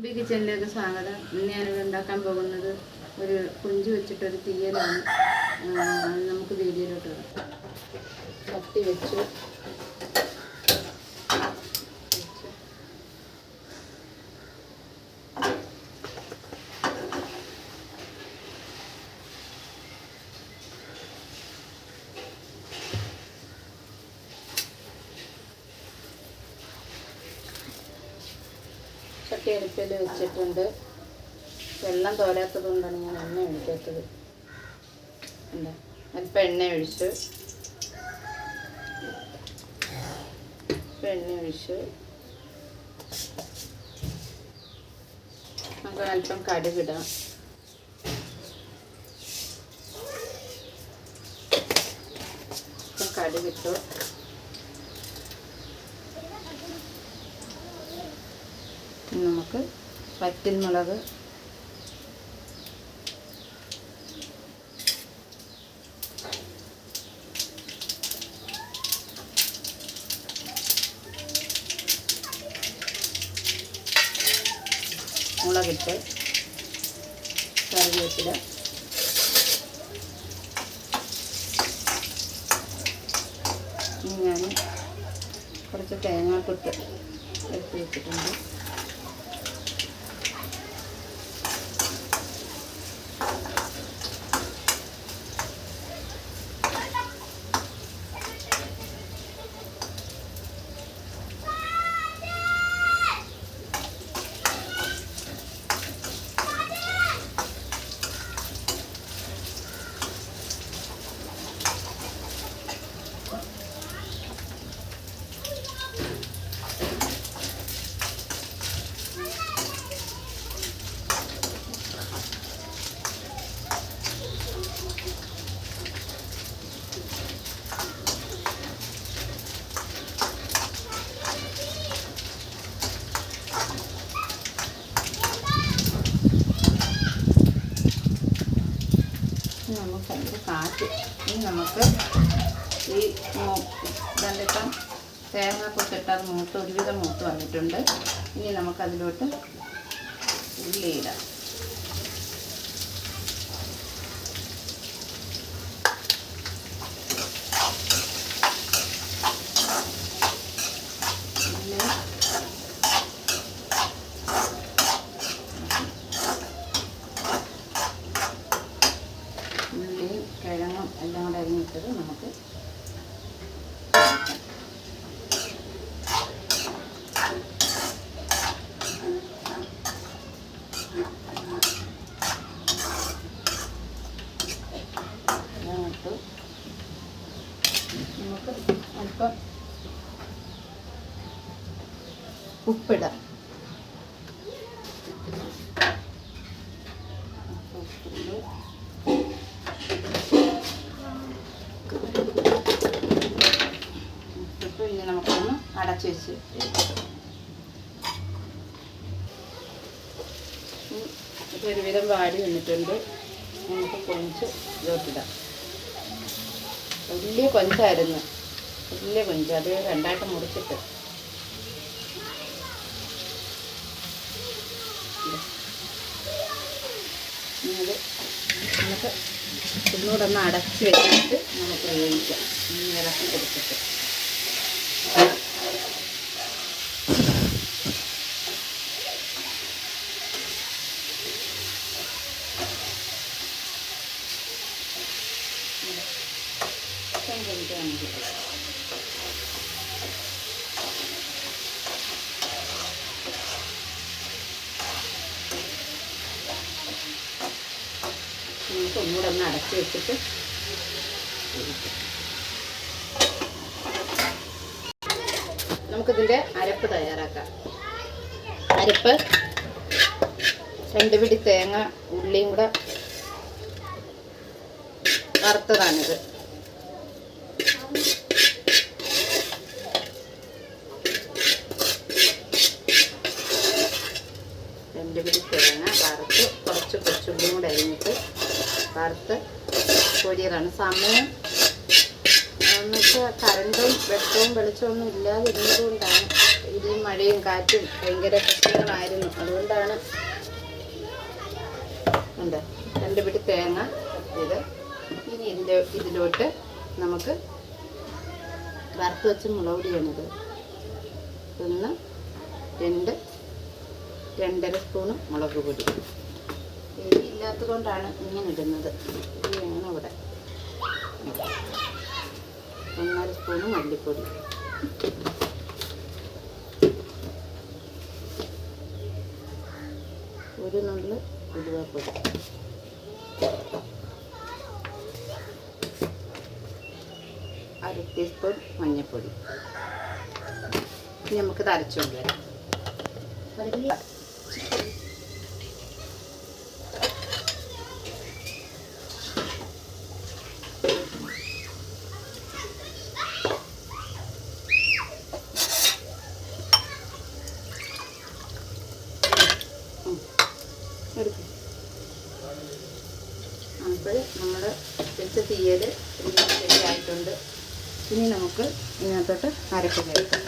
തുമ്പി കിച്ചണിലേക്ക് സ്വാഗതം. ഇന്ന് ഞാനിവിടെ ഉണ്ടാക്കാൻ പോകുന്നത് ഒരു കുഞ്ചു വെച്ചിട്ടൊരു തീയലാണ്. നമുക്ക് വീഡിയോയിലോട്ട് വരാം. ചട്ടി വെച്ചു, ചട്ടി അടുപ്പിൽ വെച്ചിട്ടുണ്ട്. വെള്ളം തോരാത്തത് കൊണ്ടാണ് ഞാൻ എണ്ണ ഒഴിക്കാത്തത്. എന്താ അല്പം എണ്ണ ഒഴിച്ചു നമുക്ക് അല്പം കടുകിടാം. കടുകിട്ടു. നമുക്ക് വറ്റൽമുളക്, മുളകിട്ട്, കറിവേപ്പില, ഞാൻ കുറച്ച് തേങ്ങാക്കൊട്ട് എടുത്ത് വെച്ചിട്ടുണ്ട്. നമുക്ക് അതിൻ്റെ കാറ്റ് ഇനി നമുക്ക് ഈ ഇപ്പം തേങ്ങാക്കൊത്തിട്ട് അത് ഒരുവിധം മൂത്ത് വന്നിട്ടുണ്ട്. ഇനി നമുക്കതിലോട്ട് ഉള്ളിയിടാം. ഉള്ളിയും കിഴങ്ങും എല്ലാം കൂടെ അരിഞ്ഞിട്ടത് നമുക്ക് നമുക്ക് അല്പം ഉപ്പിടാം. ഇനി നമുക്കൊന്ന് അടച്ചു വെച്ച് ഒരുവിധം വാടി വന്നിട്ടുണ്ട്. നമുക്ക് കൊഞ്ച് ഇതോട്ടിടാം. വലിയ കൊഞ്ചായിരുന്നു, വലിയ കൊഞ്ച്. അത് രണ്ടായിട്ട് മുറിച്ചിട്ട് അത് നമുക്ക് ഒന്നുകൂടെ ഒന്ന് അടച്ച് വെച്ചിട്ട് നമുക്ക് വേവിക്കാം. ഇളക്കി കൊടുത്തിട്ട് നമുക്ക് ഒന്നുകൂടെ ഒന്ന് അടച്ച് വെച്ചിട്ട് നമുക്കിതിൻ്റെ അരപ്പ് തയ്യാറാക്കാം. അരപ്പ് 2 പിടി തേങ്ങ, ഉള്ളിയും കൂടെ വറുത്തതാണിത്. തേങ്ങ വറുത്ത് കുറച്ച് കൊച്ചുള്ളിയും കൂടെ അരിഞ്ഞിട്ട് വറുത്ത് പൊരിയതാണ്. സമയം എന്ന് വെച്ചാൽ കറണ്ടും വെട്ടവും വെളിച്ചമൊന്നും ഇല്ലാതിരുന്നത് കൊണ്ടാണ് ഇടിയും മഴയും കാറ്റും ഭയങ്കര പ്രശ്നങ്ങളായിരുന്നു. അതുകൊണ്ടാണ് ഉണ്ട് 2 പിടി തേങ്ങ ഇത്. ഇനി ഇതിലോട്ട് നമുക്ക് വറുത്ത് വെച്ച മുളക് പൊടിയാണിത്. 1 2 2.5 സ്പൂണ് മുളക് പൊടി. എരിയില്ലാത്തത് കൊണ്ടാണ് ഇങ്ങനെ ഇടുന്നത്. വേണം ഇവിടെ 1.5 സ്പൂണ് മല്ലിപ്പൊടി, 1 നുള്ള് ഉലുവപ്പൊടി, 1/2 ടീസ്പൂൺ മഞ്ഞൾപ്പൊടി. ഇനി നമുക്കിത് അരച്ചുകൊണ്ട് വരാം. അപ്പോൾ നമ്മൾ വെച്ച തീയൽ ശരിയായിട്ടുണ്ട്. ഇനി നമുക്ക് ഇതിനകത്തോട്ട് അരപ്പ് ചേർക്കാം.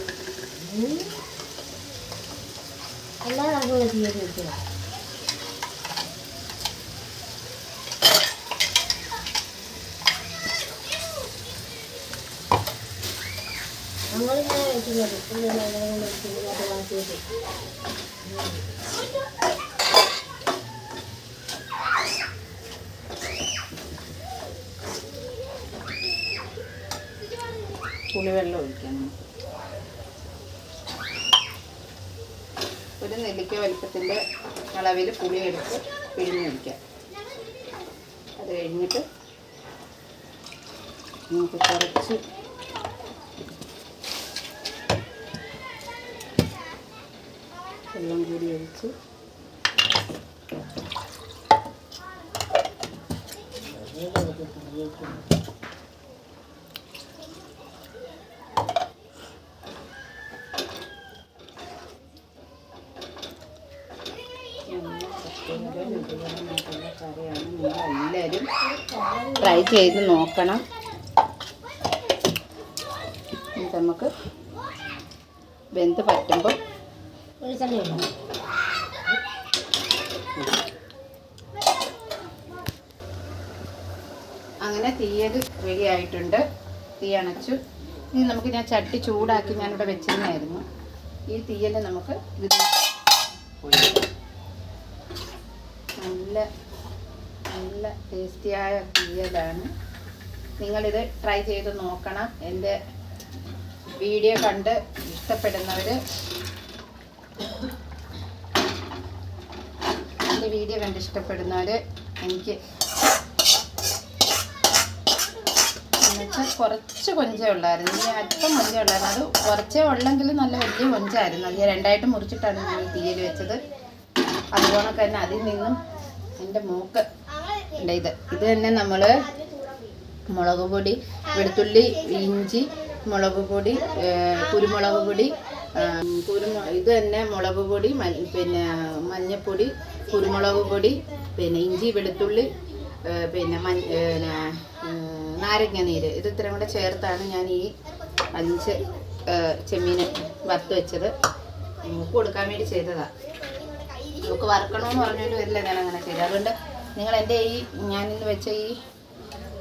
പുളിവെള്ളം ഒഴിക്കാം. ഒരു നെല്ലിക്ക വലിപ്പത്തിൻ്റെ അളവിൽ പുളി എടുത്ത് പിഴിഞ്ഞ് ഒഴിക്കാം. അത് കഴിഞ്ഞിട്ട് നമുക്ക് കുറച്ച് വെള്ളം കൂടി ഒഴിച്ച് കറിയാണ്. നിങ്ങളെല്ലാവരും ട്രൈ ചെയ്ത് നോക്കണം. നമുക്ക് വെന്ത് പറ്റുമ്പോൾ അങ്ങനെ തീയൽ റെഡി ആയിട്ടുണ്ട്. തീ അണച്ചു. ഇനി നമുക്ക് ഞാൻ ചട്ടി ചൂടാക്കി ഞാനിവിടെ വെച്ചിരുന്നായിരുന്നു. ഈ തീയൽ നമുക്ക് ഇത് നല്ല നല്ല ടേസ്റ്റിയായ തീയലാണ്. നിങ്ങളിത് ട്രൈ ചെയ്ത് നോക്കണം. എൻ്റെ വീഡിയോ കണ്ട് ഇഷ്ടപ്പെടുന്നവർ എനിക്ക് എന്നുവെച്ചാൽ കുറച്ച് കൊഞ്ചേ ഉള്ളായിരുന്നു. ഇനി അല്പം കൊഞ്ചേ ഉള്ളായിരുന്നു. അത് കുറച്ചേ ഉള്ളെങ്കിലും നല്ല വലിയ കൊഞ്ചായിരുന്നു. അത് 2ആയിട്ട് മുറിച്ചിട്ടാണ് ഞാൻ ഈ തീയൽ വെച്ചത്. അതുപോലെ തന്നെ അതിൽ നിന്നും എൻ്റെ മൂക്ക് ഉണ്ട്. ഇത് തന്നെ നമ്മൾ മുളക് പൊടി, വെളുത്തുള്ളി, ഇഞ്ചി, മുളക് പൊടി, കുരുമുളക് പൊടി, ഇത് തന്നെ മുളക് പൊടി, പിന്നെ മഞ്ഞൾപ്പൊടി, കുരുമുളക് പൊടി, പിന്നെ ഇഞ്ചി, വെളുത്തുള്ളി, പിന്നെ നാരങ്ങ നീര്, ഇത് ഇത്രയും കൂടെ ചേർത്താണ് ഞാൻ ഈ 5 ചെമ്മീൻ വറുത്ത് വെച്ചത്. നമുക്ക് കൊടുക്കാൻ വേണ്ടി ചെയ്തതാണ്. നമുക്ക് വറുക്കണമെന്ന് പറഞ്ഞിട്ട് വരില്ല ഞാൻ അങ്ങനെ ചെയ്തത്. അതുകൊണ്ട് നിങ്ങൾ എൻ്റെ ഞാനിന്ന് വെച്ച ഈ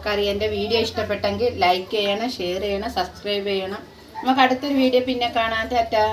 കറി എൻ്റെ വീഡിയോ ഇഷ്ടപ്പെട്ടെങ്കിൽ ലൈക്ക് ചെയ്യണം, ഷെയർ ചെയ്യണം, സബ്സ്ക്രൈബ് ചെയ്യണം. നമുക്ക് അടുത്തൊരു വീഡിയോ പിന്നെ കാണാം. ടാറ്റാ.